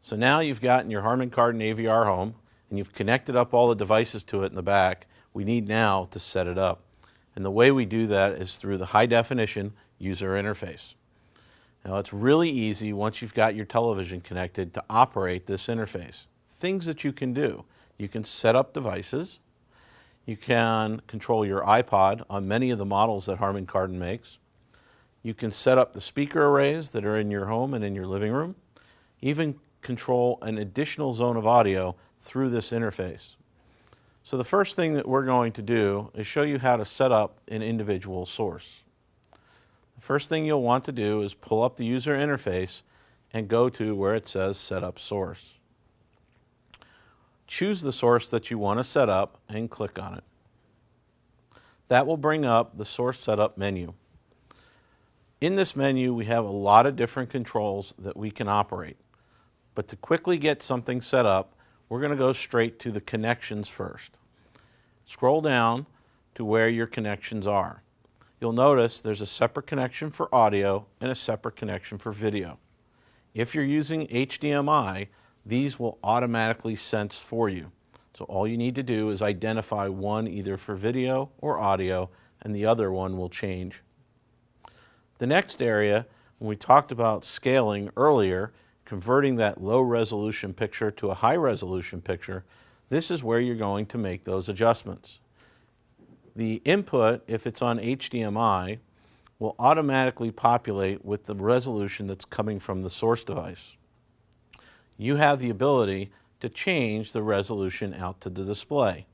So now you've gotten your Harman Kardon AVR home and you've connected up all the devices to it in the back. We need now to set it up. And the way we do that is through the high-definition user interface. Now it's really easy once you've got your television connected to operate this interface. Things that you can do. You can set up devices. You can control your iPod on many of the models that Harman Kardon makes. You can set up the speaker arrays that are in your home and in your living room. Even control an additional zone of audio through this interface. So the first thing that we're going to do is show you how to set up an individual source. The first thing you'll want to do is pull up the user interface and go to where it says Set Up Source. Choose the source that you want to set up and click on it. That will bring up the Source Setup menu. In this menu, we have a lot of different controls that we can operate. But to quickly get something set up, we're going to go straight to the connections first. Scroll down to where your connections are. You'll notice there's a separate connection for audio and a separate connection for video. If you're using HDMI, these will automatically sense for you. So all you need to do is identify one either for video or audio, and the other one will change. The next area, when we talked about scaling earlier, converting that low resolution picture to a high resolution picture, this is where you're going to make those adjustments. The input, if it's on HDMI, will automatically populate with the resolution that's coming from the source device. You have the ability to change the resolution out to the display.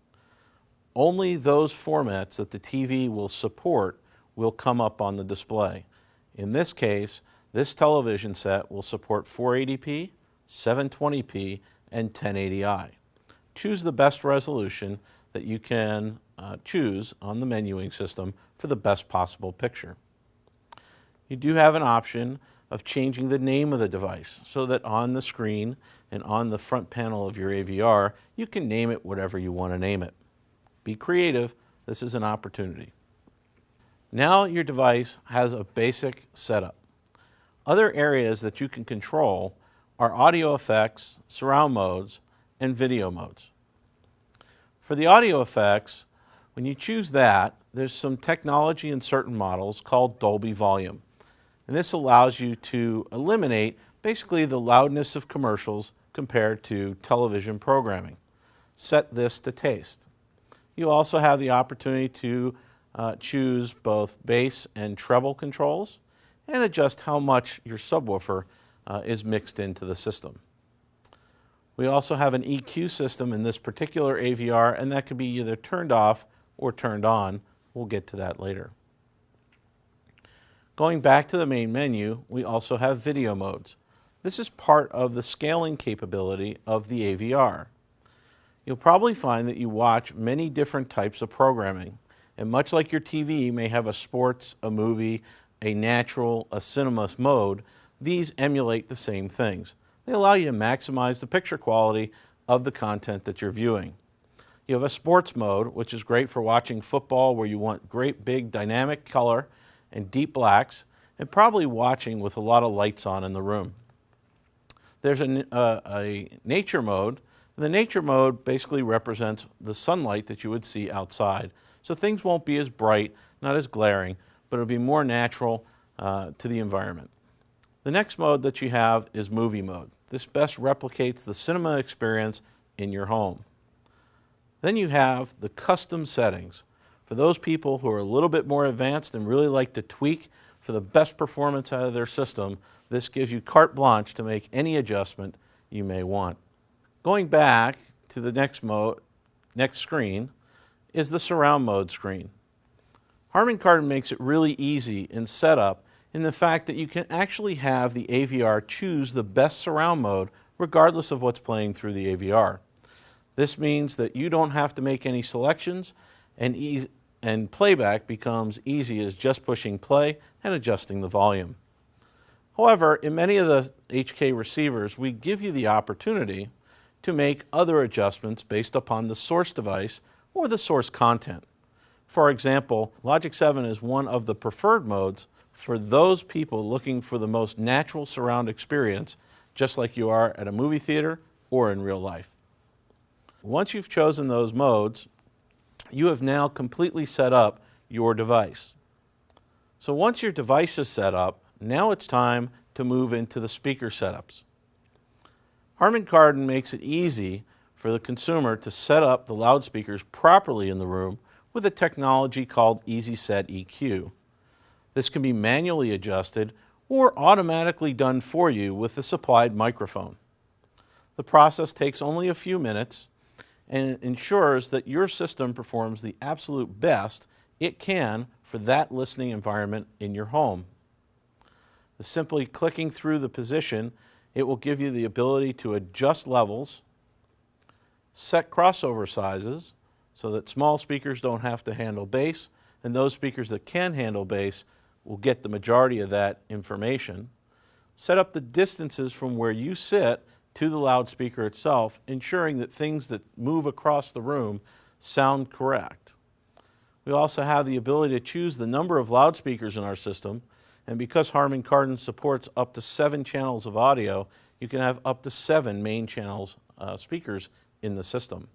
Only those formats that the TV will support will come up on the display. In this case, this television set will support 480p, 720p, and 1080i. Choose the best resolution that you can choose on the menuing system for the best possible picture. You do have an option of changing the name of the device so that on the screen and on the front panel of your AVR, you can name it whatever you want to name it. Be creative. This is an opportunity. Now your device has a basic setup. Other areas that you can control are audio effects, surround modes, and video modes. For the audio effects, when you choose that, there's some technology in certain models called Dolby Volume. And this allows you to eliminate basically the loudness of commercials compared to television programming. Set this to taste. You also have the opportunity to choose both bass and treble controls and adjust how much your subwoofer is mixed into the system. We also have an EQ system in this particular AVR, and that can be either turned off or turned on. We'll get to that later. Going back to the main menu, we also have video modes. This is part of the scaling capability of the AVR. You'll probably find that you watch many different types of programming, and much like your TV may have a sports, a movie, a natural, a cinema mode, these emulate the same things. They allow you to maximize the picture quality of the content that you're viewing. You have a sports mode, which is great for watching football where you want great big dynamic color and deep blacks, and probably watching with a lot of lights on in the room. There's a nature mode. The nature mode basically represents the sunlight that you would see outside. So things won't be as bright, not as glaring, but it'll be more natural to the environment. The next mode that you have is movie mode. This best replicates the cinema experience in your home. Then you have the custom settings. For those people who are a little bit more advanced and really like to tweak for the best performance out of their system, this gives you carte blanche to make any adjustment you may want. Going back to the next screen is the surround mode screen. Harman Kardon makes it really easy in setup in the fact that you can actually have the AVR choose the best surround mode regardless of what's playing through the AVR. This means that you don't have to make any selections, and playback becomes easy as just pushing play and adjusting the volume. However, in many of the HK receivers, we give you the opportunity to make other adjustments based upon the source device or the source content. For example, Logic 7 is one of the preferred modes for those people looking for the most natural surround experience just like you are at a movie theater or in real life. Once you've chosen those modes, you have now completely set up your device. So once your device is set up, now it's time to move into the speaker setups. Harman Kardon makes it easy for the consumer to set up the loudspeakers properly in the room with a technology called Easy Set EQ. This can be manually adjusted or automatically done for you with the supplied microphone. The process takes only a few minutes and ensures that your system performs the absolute best it can for that listening environment in your home. Simply clicking through the position, it will give you the ability to adjust levels, set crossover sizes so that small speakers don't have to handle bass, and those speakers that can handle bass will get the majority of that information. Set up the distances from where you sit to the loudspeaker itself, ensuring that things that move across the room sound correct. We also have the ability to choose the number of loudspeakers in our system, and because Harman Kardon supports up to 7 channels of audio, you can have up to 7 main channels speakers in the system.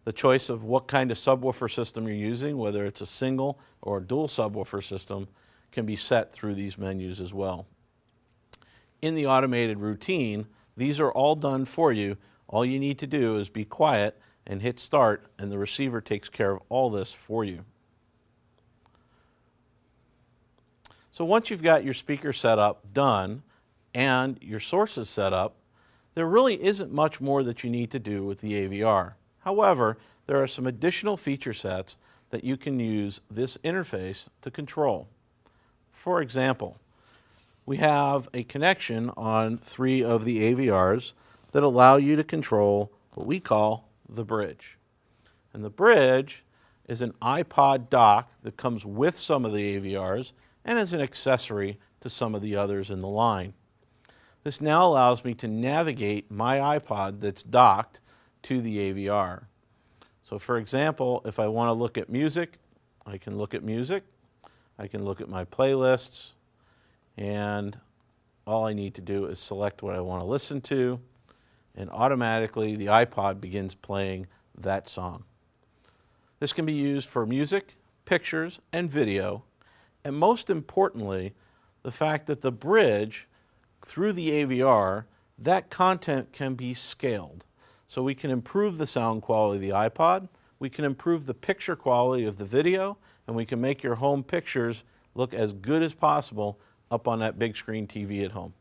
The choice of what kind of subwoofer system you're using, whether it's a single or a dual subwoofer system, can be set through these menus as well. In the automated routine, these are all done for you. All you need to do is be quiet and hit start, and the receiver takes care of all this for you. So once you've got your speaker setup done and your sources set up, there really isn't much more that you need to do with the AVR. However, there are some additional feature sets that you can use this interface to control. For example, we have a connection on 3 of the AVRs that allow you to control what we call the bridge. And the bridge is an iPod dock that comes with some of the AVRs and is an accessory to some of the others in the line. This now allows me to navigate my iPod that's docked to the AVR. So for example, if I want to look at music, I can look at music, I can look at my playlists, and all I need to do is select what I want to listen to, and automatically the iPod begins playing that song. This can be used for music, pictures, and video, and most importantly, the fact that the bridge through the AVR, that content can be scaled. So we can improve the sound quality of the iPod, we can improve the picture quality of the video, and we can make your home pictures look as good as possible up on that big screen TV at home.